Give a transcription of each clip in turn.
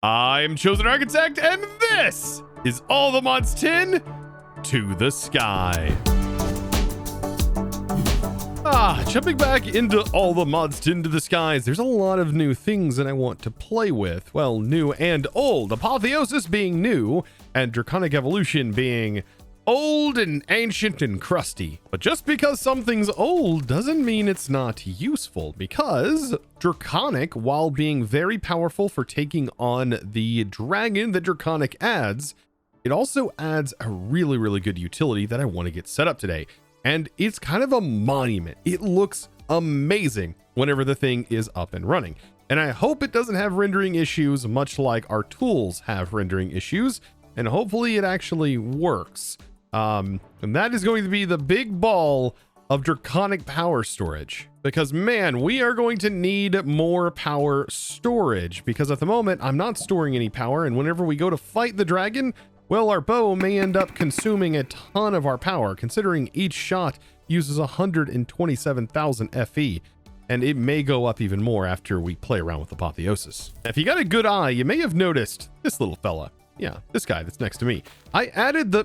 I'm ChosenArchitect, and this is All the Mods 10 to the Sky. Jumping back into All the Mods 10 to the Skies, there's a lot of new things that I want to play with. Well, new and old. Apotheosis being new, and Draconic Evolution being old and ancient and crusty. But just because something's old doesn't mean it's not useful, because Draconic, while being very powerful for taking on the dragon that Draconic adds, it also adds a really good utility that I want to get set up today. And it's kind of a monument. It looks amazing whenever the thing is up and running. And I hope it doesn't have rendering issues, much like our tools have rendering issues. And hopefully it actually works. And that is going to be the big ball of Draconic power storage, because man, we are going to need more power storage, because at the moment I'm not storing any power. And whenever we go to fight the dragon, well, our bow may end up consuming a ton of our power, considering each shot uses 127,000 FE, and it may go up even more after we play around with Apotheosis. If you got a good eye, you may have noticed this little fella. Yeah, this guy that's next to me. I added the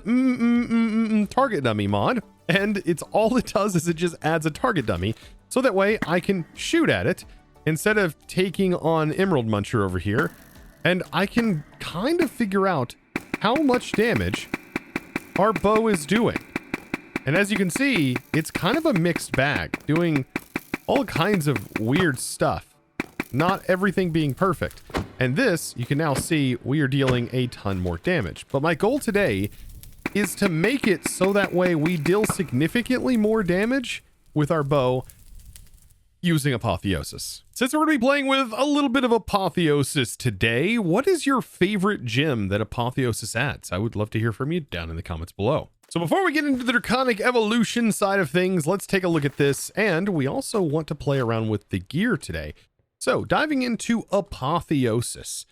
target dummy mod, and it's all it does is it just adds a target dummy, so that way I can shoot at it instead of taking on Emerald Muncher over here, and I can kind of figure out how much damage our bow is doing. And as you can see, it's kind of a mixed bag, doing all kinds of weird stuff, not everything being perfect. And this, you can now see we are dealing a ton more damage. But my goal today is to make it so that way we deal significantly more damage with our bow using Apotheosis. Since we're going to be playing with a little bit of Apotheosis today, what is your favorite gem that Apotheosis adds? I would love to hear from you down in the comments below. So before we get into the Draconic Evolution side of things, let's take a look at this. And we also want to play around with the gear today. So diving into Apotheosis,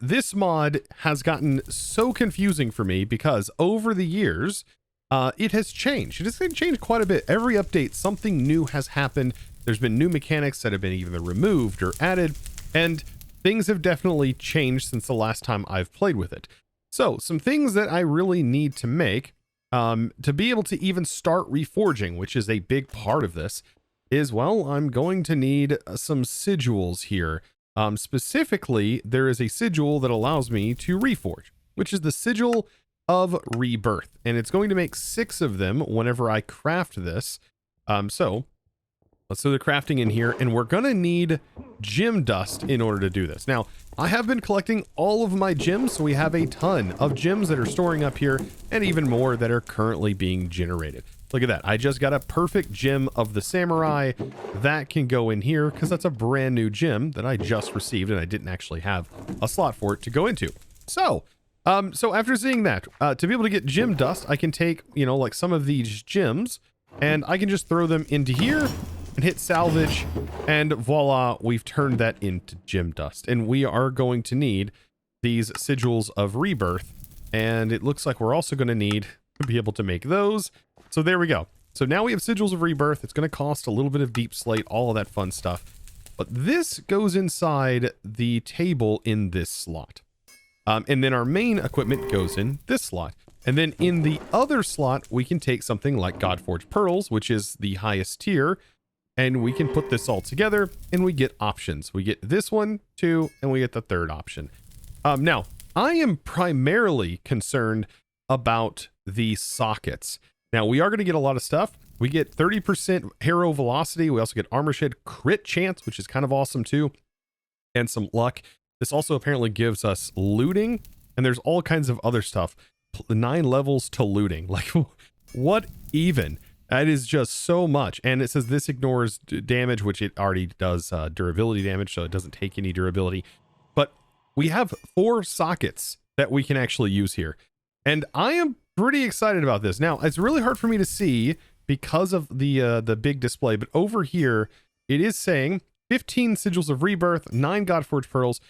this mod has gotten so confusing for me because over the years, it has changed. It has changed quite a bit. Every update, something new has happened. There's been new mechanics that have been either removed or added, and things have definitely changed since the last time I've played with it. So some things that I really need to make to be able to even start reforging, which is a big part of this, is, well, I'm going to need some sigils here. Specifically, there is a sigil that allows me to reforge, which is the sigil of rebirth. And it's going to make 6 of them whenever I craft this. So let's do the crafting in here, and we're going to need gem dust in order to do this. Now, I have been collecting all of my gems, so we have a ton of gems that are storing up here, and even more that are currently being generated. Look at that. I just got a perfect gem of the samurai. That can go in here because that's a brand new gem that I just received, and I didn't actually have a slot for it to go into. So after seeing that, to be able to get gem dust, I can take, you know, like some of these gems, and I can just throw them into here and hit salvage, and voila, we've turned that into gem dust. And we are going to need these sigils of rebirth, and it looks like we're also going to need to be able to make those. So there we go. So now we have sigils of rebirth. It's going to cost a little bit of deep slate, all of that fun stuff. But this goes inside the table in this slot. And then our main equipment goes in this slot. And then in the other slot, we can take something like Godforged Pearls, which is the highest tier, and we can put this all together and we get options. We get this one, 2, and we get the 3rd option. Now, I am primarily concerned about the sockets. Now, we are going to get a lot of stuff. We get 30% hero velocity. We also get armor shed crit chance, which is kind of awesome too, and some luck. This also apparently gives us looting, and there's all kinds of other stuff. 9 levels to looting. Like, what even? That is just so much. And it says this ignores damage, which it already does durability damage, so it doesn't take any durability. But we have 4 sockets that we can actually use here. And I am pretty excited about this. Now, it's really hard for me to see because of the big display, but over here, it is saying 15 sigils of rebirth, 9 Godforged Pearls,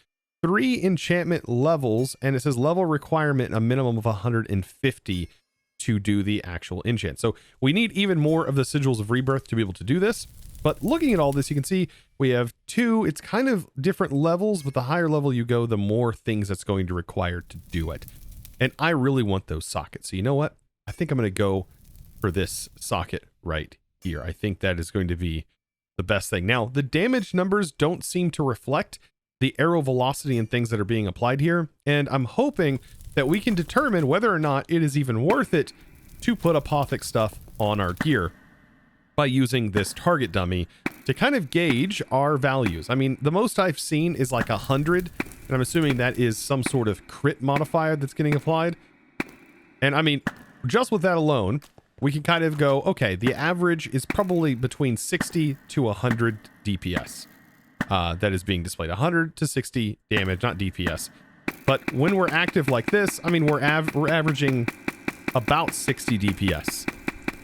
3 enchantment levels, and it says level requirement a minimum of 150 to do the actual enchant. So we need even more of the sigils of rebirth to be able to do this. But looking at all this, you can see we have two, it's kind of different levels, but the higher level you go, the more things that's going to require to do it. And I really want those sockets. So you know what? I think I'm going to go for this socket right here. I think that is going to be the best thing. Now, the damage numbers don't seem to reflect the arrow velocity and things that are being applied here. And I'm hoping that we can determine whether or not it is even worth it to put Apothic stuff on our gear by using this target dummy to kind of gauge our values. I mean, the most I've seen is like 100, and I'm assuming that is some sort of crit modifier that's getting applied. And I mean, just with that alone, we can kind of go, okay, the average is probably between 60 to 100 DPS that is being displayed. 100 to 60 damage, not DPS. But when we're active like this, I mean, we're averaging about 60 DPS.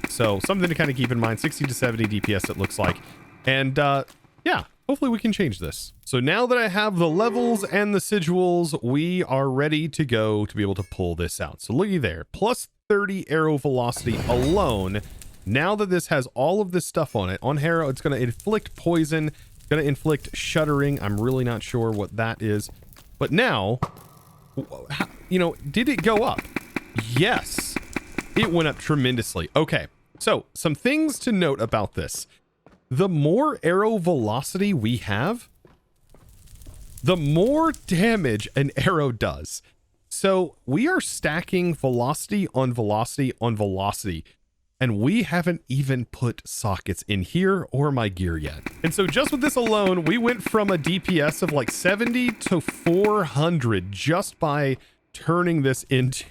So something to kind of keep in mind, 60 to 70 DPS it looks like. And yeah, hopefully we can change this. So now that I have the levels and the sigils, we are ready to go to be able to pull this out. So looky there, plus 30 arrow velocity alone. Now that this has all of this stuff on it, on Harrow, it's going to inflict poison, going to inflict shuddering. I'm really not sure what that is. But now, you know, did it go up? Yes, it went up tremendously. Okay, so some things to note about this. The more arrow velocity we have, the more damage an arrow does. So we are stacking velocity on velocity on velocity, and we haven't even put sockets in here or my gear yet. And so just with this alone, we went from a DPS of like 70 to 400 just by turning this into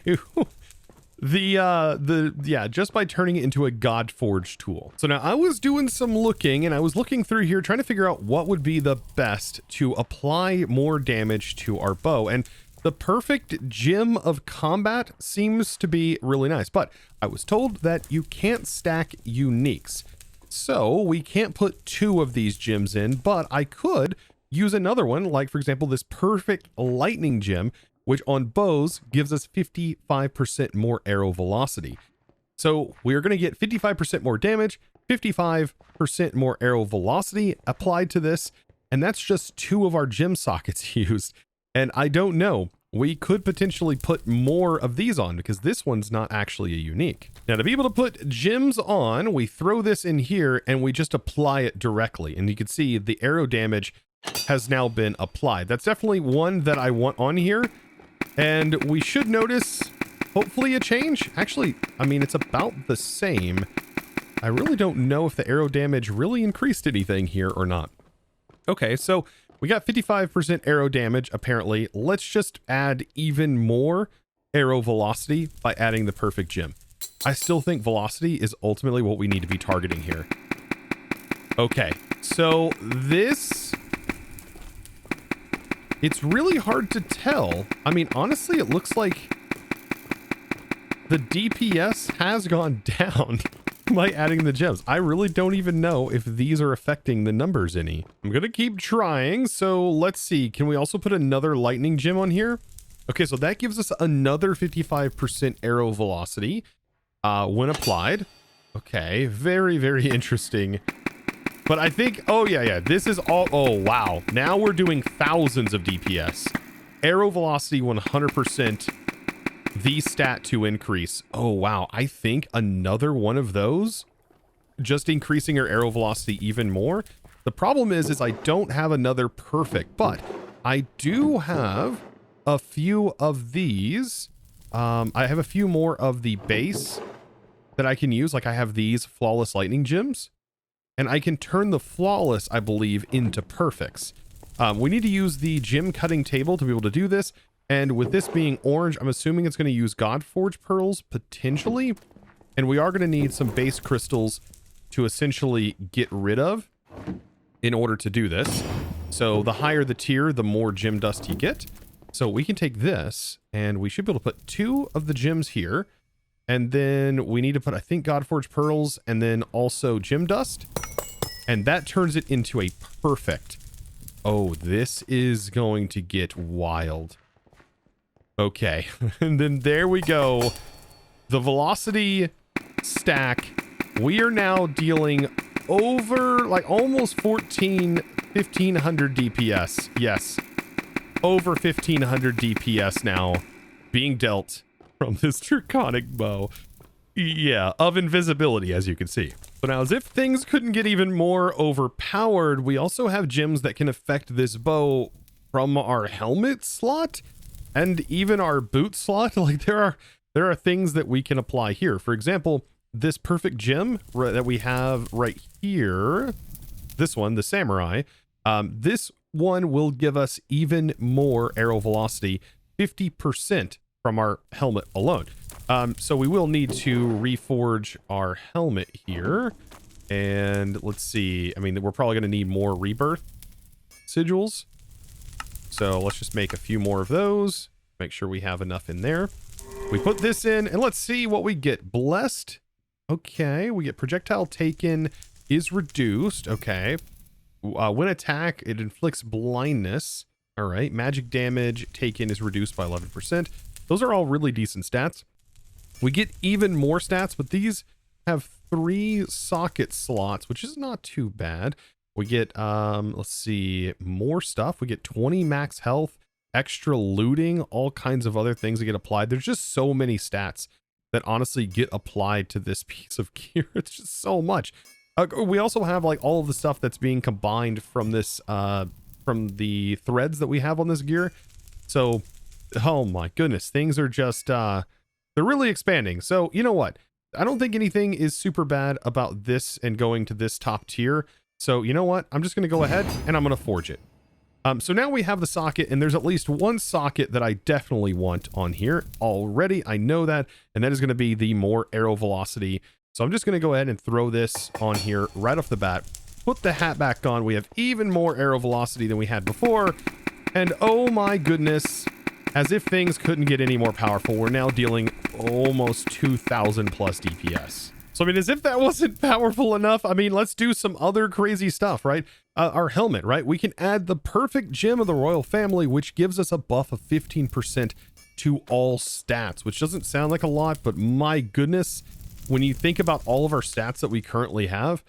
just by turning it into a Godforge tool. So now I was doing some looking, and I was looking through here trying to figure out what would be the best to apply more damage to our bow. And the perfect gem of combat seems to be really nice, but I was told that you can't stack uniques. So we can't put 2 of these gems in, but I could use another one, like for example, this perfect lightning gem, which on bows gives us 55% more arrow velocity. So we're going to get 55% more damage, 55% more arrow velocity applied to this, and that's just 2 of our gem sockets used. And I don't know, we could potentially put more of these on because this one's not actually a unique. Now to be able to put gems on, we throw this in here and we just apply it directly. And you can see the arrow damage has now been applied. That's definitely one that I want on here. And we should notice, hopefully, a change. Actually, I mean, it's about the same. I really don't know if the arrow damage really increased anything here or not. Okay, so we got 55% arrow damage, apparently. Let's just add even more arrow velocity by adding the perfect gem. I still think velocity is ultimately what we need to be targeting here. Okay, so this... it's really hard to tell. I mean, honestly, it looks like the DPS has gone down by adding the gems. I really don't even know if these are affecting the numbers any. I'm going to keep trying. So let's see. Can we also put another lightning gem on here? Okay, so that gives us another 55% arrow velocity when applied. Okay, very, very interesting. But I think, oh yeah, this is all, oh wow. Now we're doing thousands of DPS. Arrow velocity 100%, the stat to increase. Oh wow, I think another one of those, just increasing our arrow velocity even more. The problem is I don't have another perfect, but I do have a few of these. I have a few more of the base that I can use. Like I have these flawless lightning gems. And I can turn the flawless, I believe, into perfects. We need to use the gem cutting table to be able to do this. And with this being orange, I'm assuming it's going to use Godforge pearls, potentially. And we are going to need some base crystals to essentially get rid of in order to do this. So the higher the tier, the more gem dust you get. So we can take this, and we should be able to put 2 of the gems here. And then we need to put, I think, Godforge pearls, and then also gem dust. And that turns it into a perfect. Oh, this is going to get wild. Okay. And then there we go. The velocity stack. We are now dealing over like almost 1500 DPS. Yes, over 1500 DPS now being dealt from this Draconic bow. Yeah, of invisibility, as you can see. So now, as if things couldn't get even more overpowered, we also have gems that can affect this bow from our helmet slot and even our boot slot. Like there are things that we can apply here. For example, this perfect gem that we have right here, this one, the samurai, this one will give us even more arrow velocity, 50% from our helmet alone. So we will need to reforge our helmet here. And let's see. I mean, we're probably going to need more rebirth sigils. So let's just make a few more of those. Make sure we have enough in there. We put this in and let's see what we get. Blessed. Okay. We get projectile taken is reduced. Okay. When attack, it inflicts blindness. All right. Magic damage taken is reduced by 11%. Those are all really decent stats. We get even more stats, but these have 3 socket slots, which is not too bad. We get, let's see, more stuff. We get 20 max health, extra looting, all kinds of other things that get applied. There's just so many stats that honestly get applied to this piece of gear. It's just so much. We also have like all of the stuff that's being combined from this, from the threads that we have on this gear. So, oh my goodness, things are just, they're really expanding. So, you know what? I don't think anything is super bad about this and going to this top tier. So, you know what? I'm just going to go ahead and I'm going to forge it. So now we have the socket, and there's at least one socket that I definitely want on here already. I know that, and that is going to be the more arrow velocity. So I'm just going to go ahead and throw this on here right off the bat. Put the hat back on. We have even more arrow velocity than we had before. And oh my goodness, as if things couldn't get any more powerful, we're now dealing almost 2000 plus DPS. So I mean, as if that wasn't powerful enough, I mean, let's do some other crazy stuff, right? Our helmet, right? We can add the perfect gem of the royal family, which gives us a buff of 15% to all stats, which doesn't sound like a lot, but my goodness, when you think about all of our stats that we currently have,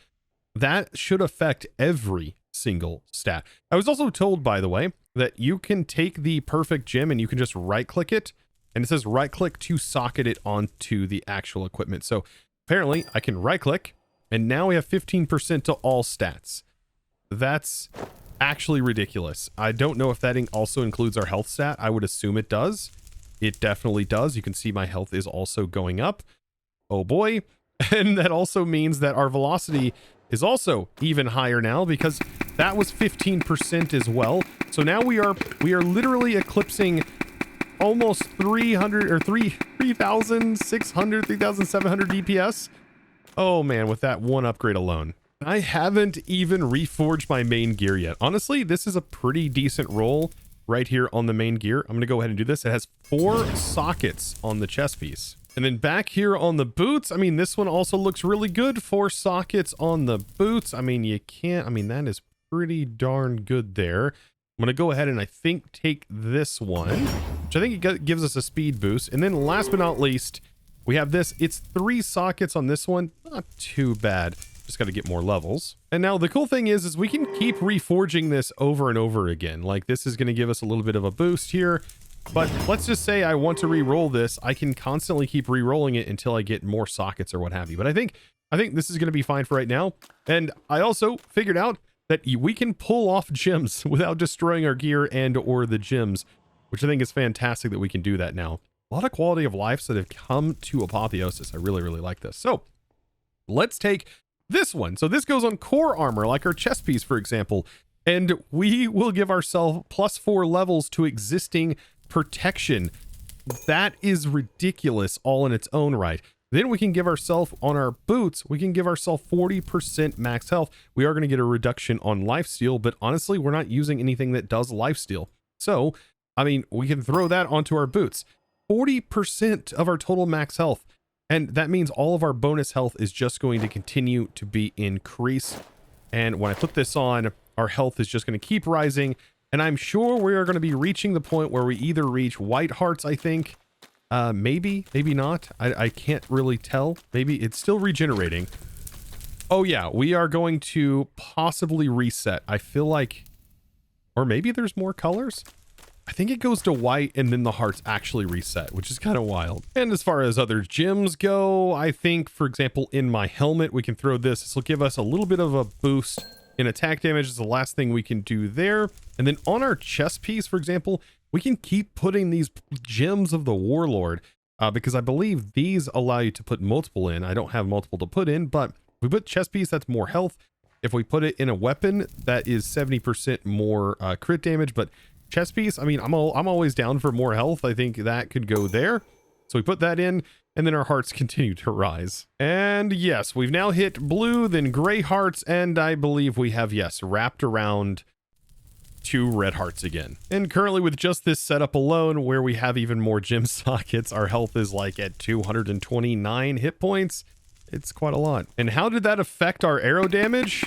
that should affect every single stat. I was also told, by the way, that you can take the perfect gem and you can just right click it, and it says right click to socket it onto the actual equipment. So apparently I can right click and now we have 15% to all stats. That's actually ridiculous. I don't know if that also includes our health stat. I would assume it does. It definitely does. You can see my health is also going up. Oh boy. And that also means that our velocity is also even higher now, because that was 15% as well. So now we are literally eclipsing almost 300 or 3,600, 3,700 DPS. Oh man, with that one upgrade alone. I haven't even reforged my main gear yet. Honestly, this is a pretty decent roll right here on the main gear. I'm going to go ahead and do this. It has 4 sockets on the chest piece. And then back here on the boots, I mean, this one also looks really good. 4 sockets on the boots. I mean, that is pretty darn good there. I'm going to go ahead and I think take this one, which I think it gives us a speed boost. And then last but not least, we have this. It's 3 sockets on this one. Not too bad. Just got to get more levels. And now the cool thing is we can keep reforging this over and over again. Like, this is going to give us a little bit of a boost here. But let's just say I want to re-roll this. I can constantly keep re-rolling it until I get more sockets or what have you. But I think this is going to be fine for right now. And I also figured out that we can pull off gems without destroying our gear and or the gems, which I think is fantastic that we can do that now. A lot of quality of lives that have come to Apotheosis. I really, really like this. So let's take this one. So this goes on core armor, like our chest piece, for example. And we will give ourselves +4 levels to existing protection. That is ridiculous all in its own right. Then we can give ourselves, on our boots, we can give ourselves 40% max health. We are going to get a reduction on lifesteal, but honestly, we're not using anything that does lifesteal. So, I mean, we can throw that onto our boots. 40% of our total max health. And that means all of our bonus health is just going to continue to be increased. And when I put this on, our health is just going to keep rising. And I'm sure we are going to be reaching the point where we either reach white hearts, I think. Maybe not. I can't really tell. Maybe it's still regenerating. Oh yeah, we are going to possibly reset. I feel like, or maybe there's more colors. I think it goes to white and then the hearts actually reset, which is kind of wild. And as far as other gems go, I think, for example, in my helmet, we can throw this. This will give us a little bit of a boost in attack damage. Is the last thing we can do there. And then on our chest piece, for example, we can keep putting these gems of the Warlord because I believe these allow you to put multiple in. I don't have multiple to put in, but if we put chest piece, that's more health. If we put it in a weapon, that is 70% more crit damage, but chest piece, I mean, I'm always down for more health. I think that could go there. So we put that in, and then our hearts continue to rise. And yes, we've now hit blue, then gray hearts, and I believe we have, yes, wrapped around 2 red hearts again. And currently with just this setup alone, where we have even more gem sockets, our health is like at 229 hit points. It's quite a lot. And how did that affect our arrow damage?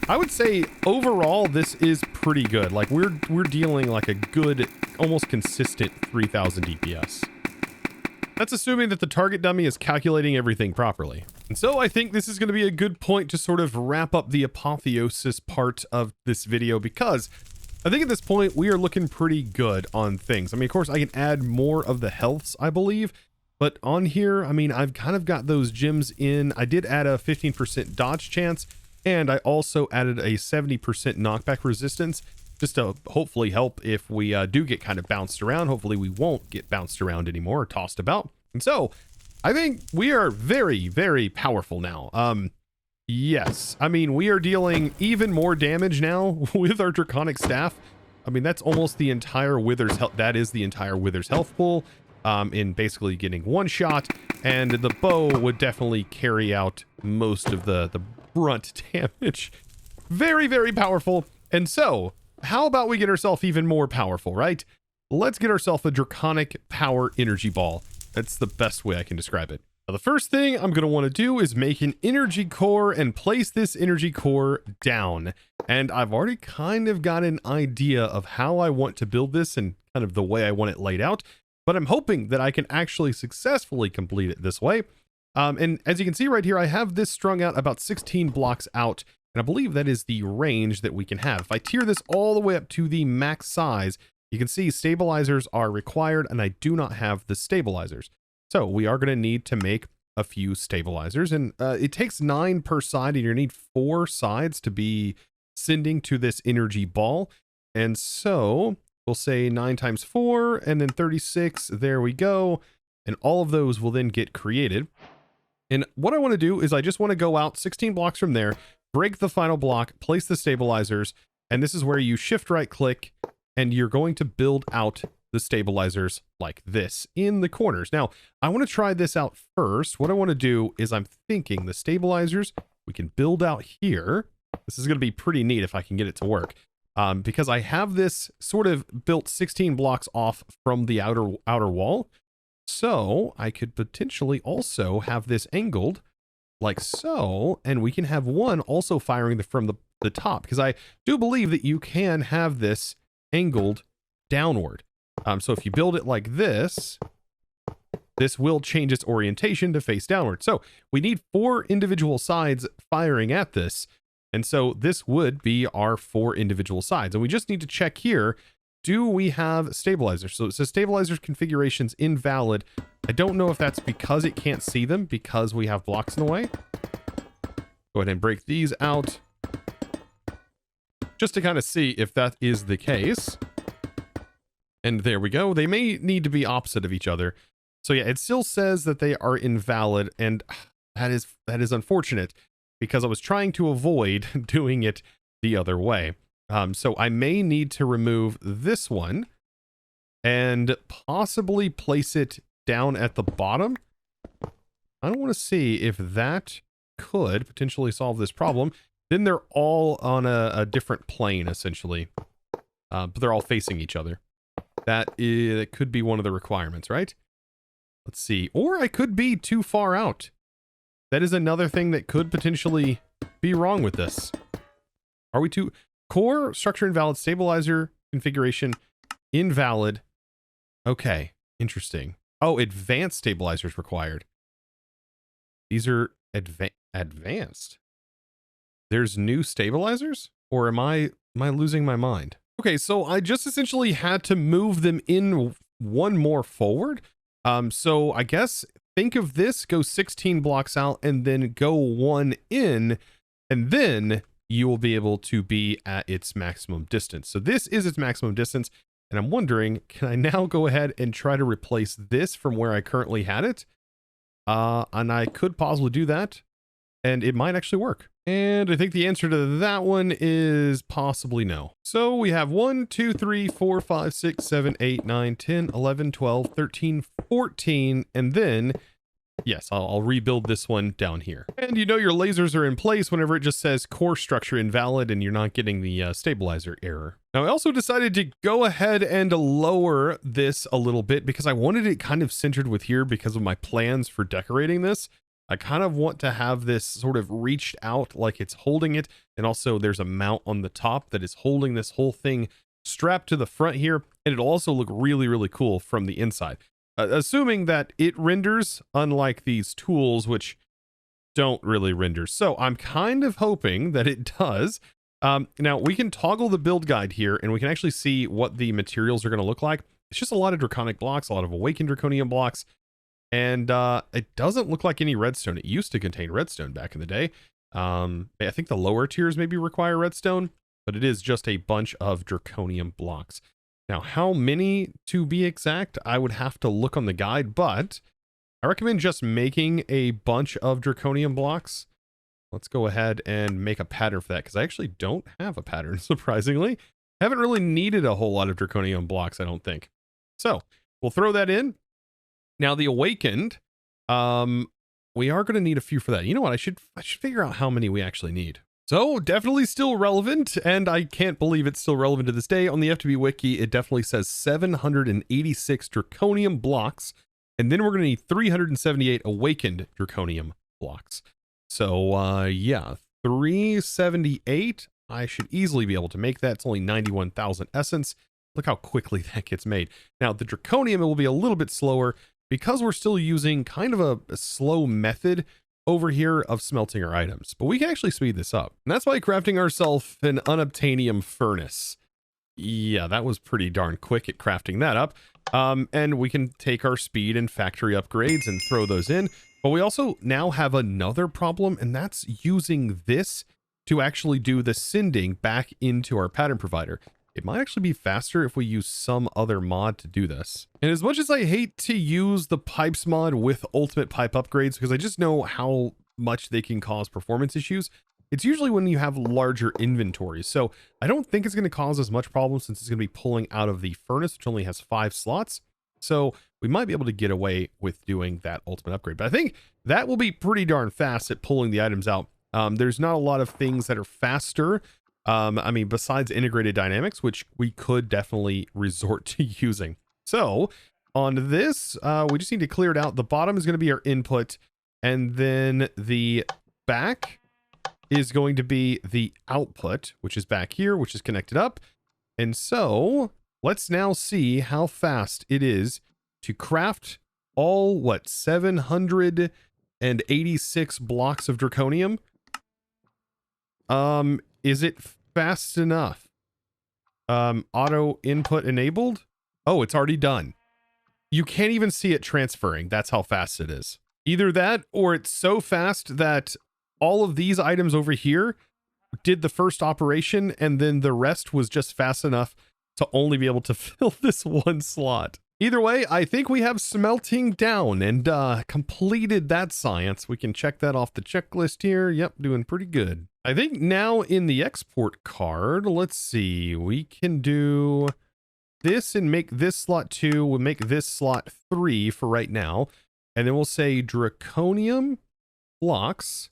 I would say overall, this is pretty good. Like we're dealing like a good, almost consistent 3000 DPS. That's assuming that the target dummy is calculating everything properly. And so I think this is going to be a good point to sort of wrap up the Apotheosis part of this video, because I think at this point we are looking pretty good on things. I mean, of course I can add more of the healths, I believe, but on here, I mean, I've kind of got those gems in. I did add a 15% dodge chance, and I also added a 70% knockback resistance just to hopefully help if we do get kind of bounced around. Hopefully we won't get bounced around anymore or tossed about. And so I think we are very, very powerful now. Yes, I mean, we are dealing even more damage now with our Draconic staff. I mean, that's almost the entire Wither's health. That is the entire Wither's health pool in basically getting one shot. And the bow would definitely carry out most of the brunt damage. Very, very powerful. And so how about we get ourselves even more powerful, right? Let's get ourselves a Draconic power energy ball. That's the best way I can describe it. Now, the first thing I'm going to want to do is make an energy core and place this energy core down. And I've already kind of got an idea of how I want to build this and kind of the way I want it laid out, but I'm hoping that I can actually successfully complete it this way. And as you can see right here, I have this strung out about 16 blocks out, and I believe that is the range that we can have. If I tier this all the way up to the max size, you can see stabilizers are required, and I do not have the stabilizers. So we are going to need to make a few stabilizers, and it takes 9 per side, and you need 4 sides to be sending to this energy ball. And so we'll say 9 times 4, and then 36. There we go. And all of those will then get created. And what I want to do is I just want to go out 16 blocks from there, break the final block, place the stabilizers, and this is where you shift right click, and you're going to build out the stabilizers like this in the corners. Now, I want to try this out first. What I want to do is I'm thinking the stabilizers we can build out here. This is going to be pretty neat if I can get it to work. Because I have this sort of built 16 blocks off from the outer wall. So I could potentially also have this angled like so, and we can have one also firing from the top, because I do believe that you can have this angled downward. So if you build it like this, this will change its orientation to face downward. So we need 4 individual sides firing at this. And so this would be our 4 individual sides. And we just need to check here, do we have stabilizers? So it says stabilizers configurations invalid. I don't know if that's because it can't see them because we have blocks in the way. Go ahead and break these out just to kind of see if that is the case. And there we go. They may need to be opposite of each other. So yeah, it still says that they are invalid, and that is unfortunate because I was trying to avoid doing it the other way. So I may need to remove this one and possibly place it down at the bottom. I don't want to see if that could potentially solve this problem. Then they're all on a different plane, essentially. But they're all facing each other. That could be one of the requirements, right? Let's see. Or I could be too far out. That is another thing that could potentially be wrong with this. Are we too... Core, structure invalid, stabilizer configuration invalid. Okay, interesting. Oh, advanced stabilizers required. These are advanced. There's new stabilizers, or am I losing my mind? Okay, so I just essentially had to move them in one more forward. So I guess think of this, go 16 blocks out and then go one in, and then you will be able to be at its maximum distance. So this is its maximum distance. And I'm wondering, can I now go ahead and try to replace this from where I currently had it? And I could possibly do that, and it might actually work. And I think the answer to that one is possibly no. So we have 1, 2, 3, 4, 5, 6, 7, 8, 9, 10, 11, 12, 13, 14, and then yes, I'll rebuild this one down here. And you know your lasers are in place whenever it just says core structure invalid and you're not getting the stabilizer error. Now I also decided to go ahead and lower this a little bit because I wanted it kind of centered with here because of my plans for decorating this. I kind of want to have this sort of reached out like it's holding it. And also there's a mount on the top that is holding this whole thing strapped to the front here. And it'll also look really, really cool from the inside. Assuming that it renders, unlike these tools, which don't really render. So I'm kind of hoping that it does. Now we can toggle the build guide here and we can actually see what the materials are going to look like. It's just a lot of draconic blocks, a lot of awakened draconium blocks. And it doesn't look like any redstone. It used to contain redstone back in the day. I think the lower tiers maybe require redstone, but it is just a bunch of draconium blocks. Now, how many to be exact, I would have to look on the guide, but I recommend just making a bunch of draconium blocks. Let's go ahead and make a pattern for that, because I actually don't have a pattern, surprisingly. I haven't really needed a whole lot of draconium blocks, I don't think. So we'll throw that in. Now, the awakened, we are going to need a few for that. You know what? I should figure out how many we actually need. So definitely still relevant, and I can't believe it's still relevant to this day. On the FTB wiki, it definitely says 786 draconium blocks, and then we're going to need 378 awakened draconium blocks. So yeah, 378. I should easily be able to make that. It's only 91,000 essence. Look how quickly that gets made. Now the draconium, it will be a little bit slower because we're still using kind of a slow method over here of smelting our items, but we can actually speed this up. And that's by crafting ourselves an unobtainium furnace. Yeah, that was pretty darn quick at crafting that up. And we can take our speed and factory upgrades and throw those in. But we also now have another problem, and that's using this to actually do the sending back into our pattern provider. It might actually be faster if we use some other mod to do this. And as much as I hate to use the pipes mod with ultimate pipe upgrades, because I just know how much they can cause performance issues, it's usually when you have larger inventories. So I don't think it's going to cause as much problem since it's going to be pulling out of the furnace, which only has 5 slots. So we might be able to get away with doing that ultimate upgrade. But I think that will be pretty darn fast at pulling the items out. There's not a lot of things that are faster. I mean, besides integrated dynamics, which we could definitely resort to using. So on this, we just need to clear it out. The bottom is going to be our input, and then the back is going to be the output, which is back here, which is connected up. And so let's now see how fast it is to craft all, what, 786 blocks of draconium. Is it fast enough? Auto input enabled. Oh, it's already done. You can't even see it transferring. That's how fast it is. Either that, or it's so fast that all of these items over here did the first operation, and then the rest was just fast enough to only be able to fill this one slot. Either way, I think we have smelting down and completed that science. We can check that off the checklist here. Yep, doing pretty good. I think now in the export card, let's see, we can do this and make this slot 2. We'll make this slot 3 for right now. And then we'll say draconium blocks.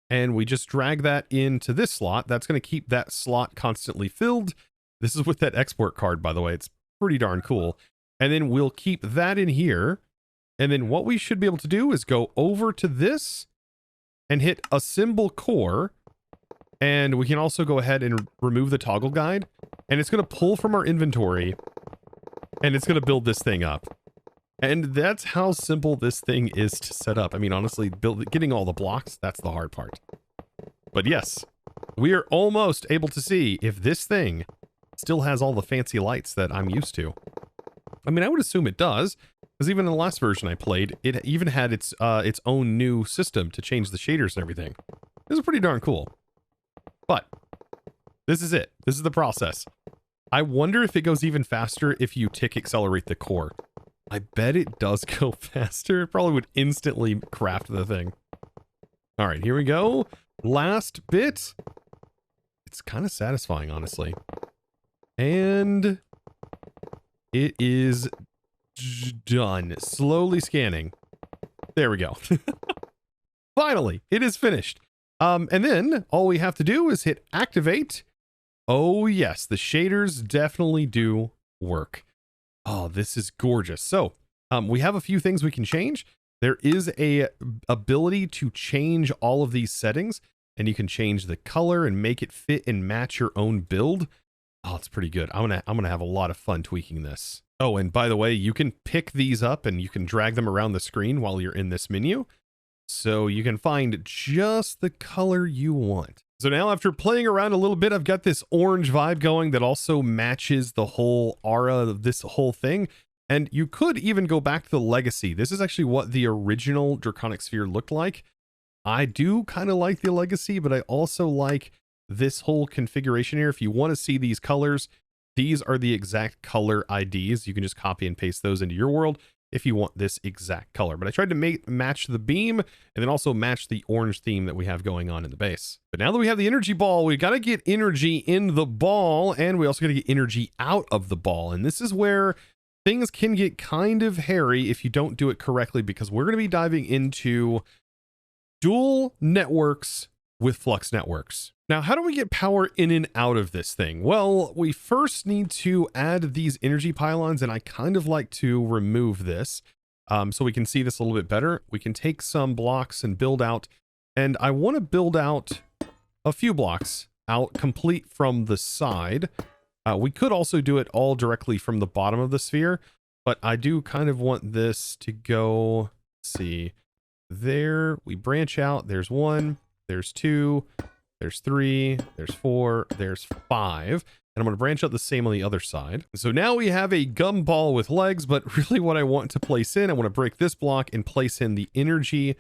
And we just drag that into this slot. That's going to keep that slot constantly filled. This is with that export card, by the way. It's pretty darn cool. And then we'll keep that in here. And then what we should be able to do is go over to this and hit assemble core. And we can also go ahead and remove the toggle guide. And it's going to pull from our inventory. And it's going to build this thing up. And that's how simple this thing is to set up. I mean, honestly, getting all the blocks, that's the hard part. But yes, we are almost able to see if this thing still has all the fancy lights that I'm used to. I mean, I would assume it does, because even in the last version I played, it even had its own new system to change the shaders and everything. This is pretty darn cool. But this is it. This is the process. I wonder if it goes even faster if you tick accelerate the core. I bet it does go faster. It probably would instantly craft the thing. All right, here we go. Last bit. It's kind of satisfying, honestly. And it is done. Slowly scanning. There we go. Finally, it is finished. And then all we have to do is hit activate. Oh yes, the shaders definitely do work. Oh, this is gorgeous. So we have a few things we can change. There is a ability to change all of these settings, and you can change the color and make it fit and match your own build. Oh, it's pretty good. I'm gonna have a lot of fun tweaking this. Oh, and by the way, you can pick these up and you can drag them around the screen while you're in this menu. So you can find just the color you want. So now after playing around a little bit, I've got this orange vibe going that also matches the whole aura of this whole thing. And you could even go back to the legacy. This is actually what the original Draconic sphere looked like. I do kind of like the legacy, but I also like this whole configuration here. If you want to see these colors, these are the exact color IDs. You can just copy and paste those into your world if you want this exact color. But I tried to match the beam and then also match the orange theme that we have going on in the base. But now that we have the energy ball, we got to get energy in the ball, and we also got to get energy out of the ball. And this is where things can get kind of hairy if you don't do it correctly, because we're going to be diving into dual networks with flux networks. Now, how do we get power in and out of this thing? Well, we first need to add these energy pylons, and I kind of like to remove this so we can see this a little bit better. We can take some blocks and build out, and I want to build out a few blocks out complete from the side. We could also do it all directly from the bottom of the sphere, but I do kind of want this to go, let's see, there, we branch out, there's 1, there's 2, there's 3, there's 4, there's 5, and I'm going to branch out the same on the other side. So now we have a gumball with legs, but really what I want to place in, I want to break this block and place in the energy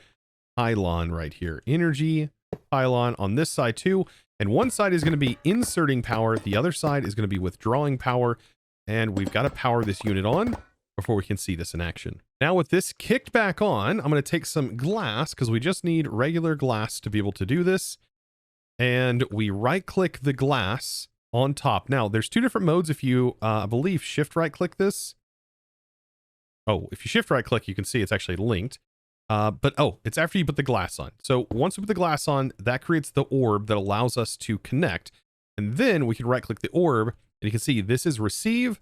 pylon right here. Energy pylon on this side too, and one side is going to be inserting power, the other side is going to be withdrawing power, and we've got to power this unit on before we can see this in action. Now with this kicked back on, I'm going to take some glass, because we just need regular glass to be able to do this. And we right click the glass on top. Now there's two different modes. If you, I believe, shift right click this. Oh, if you shift right click, you can see it's actually linked. But it's after you put the glass on. So once we put the glass on, that creates the orb that allows us to connect. And then we can right click the orb, and you can see this is receive,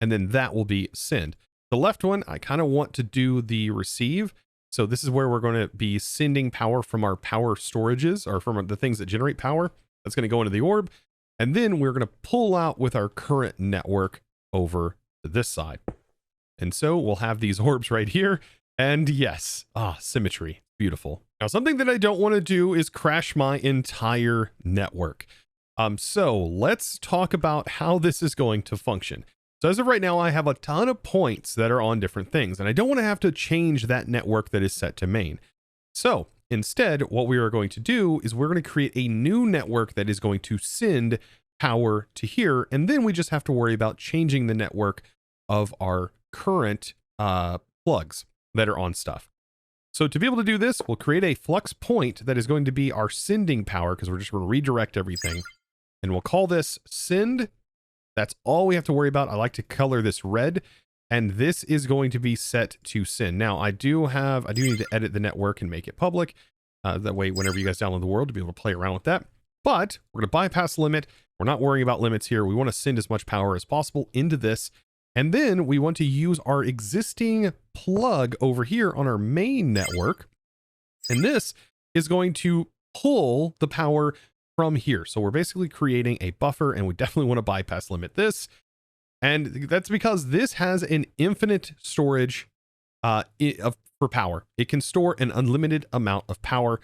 and then that will be send. The left one, I kind of want to do the receive. So this is where we're going to be sending power from our power storages, or from the things that generate power. That's going to go into the orb. And then we're going to pull out with our current network over to this side. And so we'll have these orbs right here. And yes, symmetry, beautiful. Now, something that I don't want to do is crash my entire network. So let's talk about how this is going to function. So as of right now, I have a ton of points that are on different things, and I don't want to have to change that network that is set to main. So instead, what we are going to do is we're going to create a new network that is going to send power to here, and then we just have to worry about changing the network of our current plugs that are on stuff. So to be able to do this, we'll create a flux point that is going to be our sending power, because we're just going to redirect everything, and we'll call this send. That's all we have to worry about. I like to color this red, and this is going to be set to send. Now I do need to edit the network and make it public. That way, whenever you guys download the world, to be able to play around with that. But we're going to bypass limit. We're not worrying about limits here. We want to send as much power as possible into this. And then we want to use our existing plug over here on our main network. And this is going to pull the power from here. So we're basically creating a buffer, and we definitely want to bypass limit this. And that's because this has an infinite storage for power. It can store an unlimited amount of power.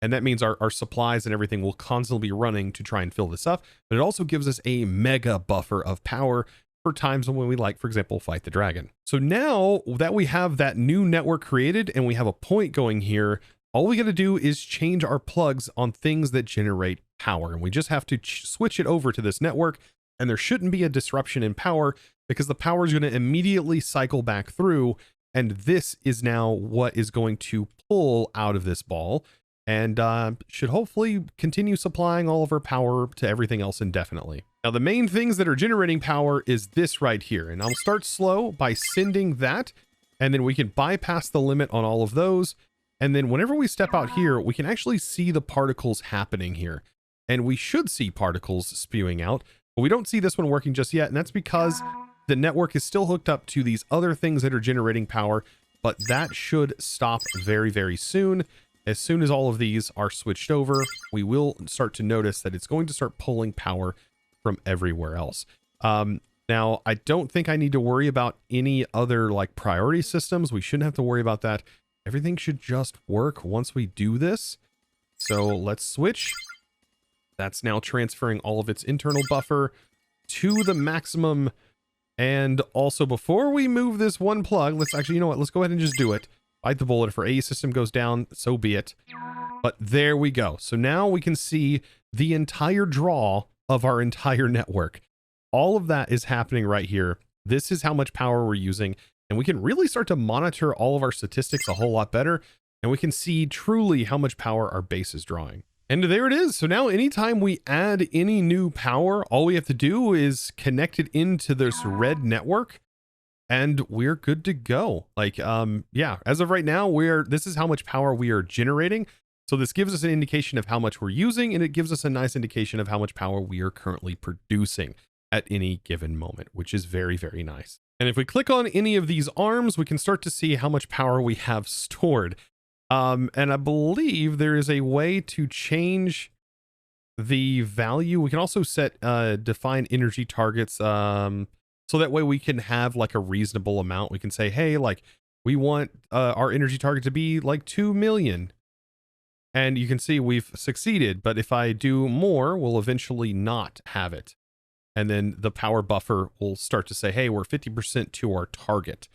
And that means our supplies and everything will constantly be running to try and fill this up. But it also gives us a mega buffer of power for times when we like, for example, fight the dragon. So now that we have that new network created and we have a point going here, all we got to do is change our plugs on things that generate power. And we just have to switch it over to this network, and there shouldn't be a disruption in power because the power is going to immediately cycle back through. And this is now what is going to pull out of this ball and should hopefully continue supplying all of our power to everything else indefinitely. Now, the main things that are generating power is this right here. And I'll start slow by sending that, and then we can bypass the limit on all of those. And then whenever we step out here, we can actually see the particles happening here. And we should see particles spewing out, but we don't see this one working just yet. And that's because the network is still hooked up to these other things that are generating power, but that should stop very, very soon. As soon as all of these are switched over, we will start to notice that it's going to start pulling power from everywhere else. Now, I don't think I need to worry about any other like priority systems. We shouldn't have to worry about that. Everything should just work once we do this. So let's switch. That's now transferring all of its internal buffer to the maximum. And also, before we move this one plug, let's actually, you know what? Let's go ahead and just do it. Bite the bullet. If our AE system goes down, so be it. But there we go. So now we can see the entire draw of our entire network. All of that is happening right here. This is how much power we're using. And we can really start to monitor all of our statistics a whole lot better. And we can see truly how much power our base is drawing. And there it is. So now anytime we add any new power, all we have to do is connect it into this red network and we're good to go. Like, yeah, as of right now, this is how much power we are generating. So this gives us an indication of how much we're using, and it gives us a nice indication of how much power we are currently producing at any given moment, which is very, very nice. And if we click on any of these arms, we can start to see how much power we have stored. And I believe there is a way to change the value. We can also set define energy targets. So that way we can have like a reasonable amount. We can say, hey, like we want our energy target to be like 2 million. And you can see we've succeeded. But if I do more, we'll eventually not have it. And then the power buffer will start to say, hey, we're 50% to our target.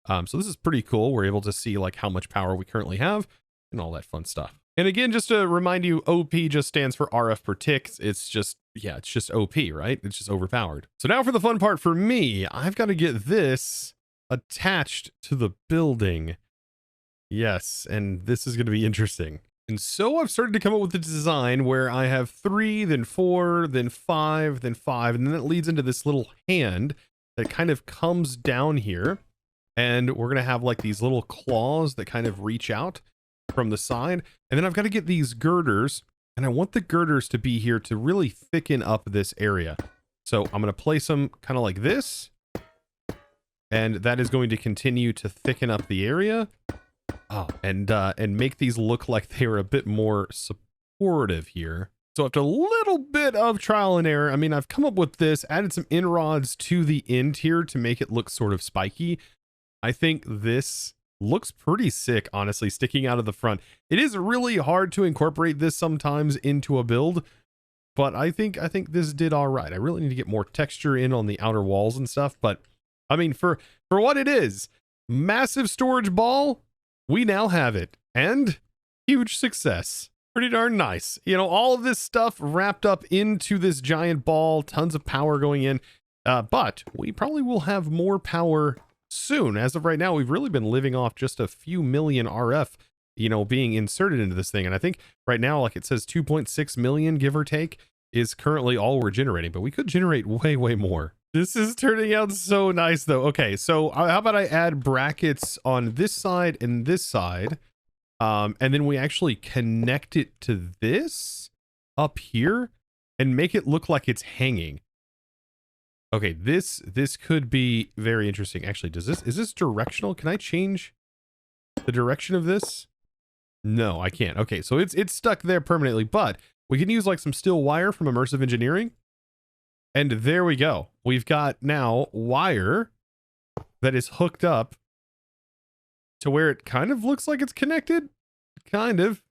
So this is pretty cool. We're able to see like how much power we currently have and all that fun stuff. And again, just to remind you, OP just stands for RF per tick. It's just, yeah, it's just OP, right? It's just overpowered. So now for the fun part for me, I've got to get this attached to the building. Yes, and this is going to be interesting. And so I've started to come up with a design where I have 3, then 4, then 5, then 5, and then it leads into this little hand that kind of comes down here. And we're going to have like these little claws that kind of reach out from the side. And then I've got to get these girders, and I want the girders to be here to really thicken up this area. So I'm going to place them kind of like this, and that is going to continue to thicken up the area. Oh, and make these look like they're a bit more supportive here. So after a little bit of trial and error, I mean, I've come up with this, added some in rods to the end here to make it look sort of spiky. I think this looks pretty sick, honestly, sticking out of the front. It is really hard to incorporate this sometimes into a build, but I think this did all right. I really need to get more texture in on the outer walls and stuff, but I mean, for what it is, massive storage ball, we now have it, and huge success. Pretty darn nice. You know, all of this stuff wrapped up into this giant ball, tons of power going in, but we probably will have more power soon. As of right now, we've really been living off just a few million RF, you know, being inserted into this thing. And I think right now, like it says 2.6 million, give or take, is currently all we're generating, but we could generate way, way more. This is turning out so nice though. Okay, so how about I add brackets on this side and this side, and then we actually connect it to this up here and make it look like it's hanging. Okay, this could be very interesting. Actually, is this directional? Can I change the direction of this? No, I can't. Okay, so it's stuck there permanently, but we can use like some steel wire from Immersive Engineering. And there we go. We've got now wire that is hooked up to where it kind of looks like it's connected. Kind of.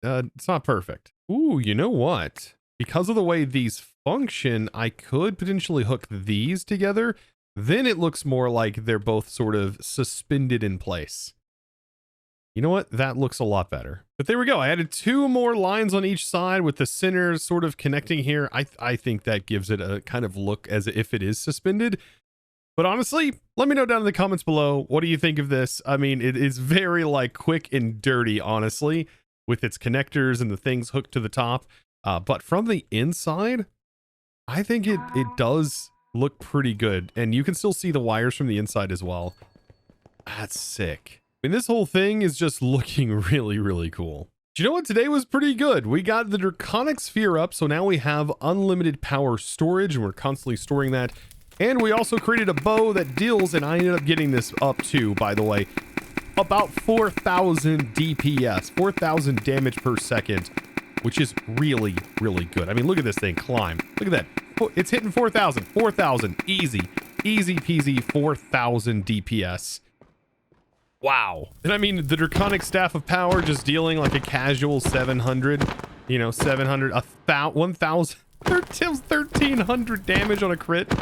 It's not perfect. Ooh, you know what? Because of the way these function, I could potentially hook these together. Then it looks more like they're both sort of suspended in place. You know what? That looks a lot better. But there we go. I added 2 more lines on each side with the center sort of connecting here. I think that gives it a kind of look as if it is suspended. But honestly, let me know down in the comments below. What do you think of this? I mean, it is very like quick and dirty, honestly, with its connectors and the things hooked to the top. But from the inside, I think it does look pretty good. And you can still see the wires from the inside as well. That's sick. I mean, this whole thing is just looking really, really cool. Do you know what? Today was pretty good. We got the Draconic sphere up, so now we have unlimited power storage, and we're constantly storing that. And we also created a bow that deals, and I ended up getting this up too, by the way, about 4,000 DPS, 4,000 damage per second, which is really, really good. I mean, look at this thing climb. Look at that. It's hitting 4,000, 4,000, easy peasy, 4,000 DPS. Wow. And I mean, the Draconic Staff of Power just dealing like a casual 700, you know, 700, 1,000, 1,300 damage on a crit.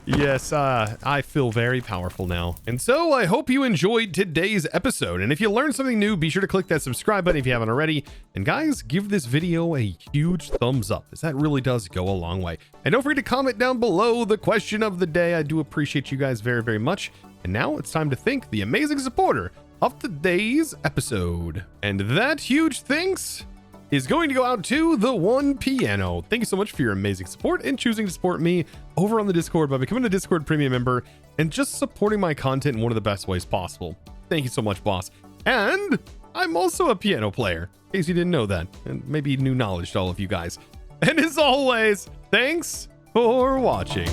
Yes, I feel very powerful now. And so I hope you enjoyed today's episode. And if you learned something new, be sure to click that subscribe button if you haven't already. And guys, give this video a huge thumbs up, as that really does go a long way. And don't forget to comment down below the question of the day. I do appreciate you guys very, very much. And now it's time to thank the amazing supporter of today's episode. And that huge thanks is going to go out to the One Piano. Thank you so much for your amazing support and choosing to support me over on the Discord by becoming a Discord premium member and just supporting my content in one of the best ways possible. Thank you so much, boss. And I'm also a piano player, in case you didn't know that, and maybe new knowledge to all of you guys. And as always, thanks for watching.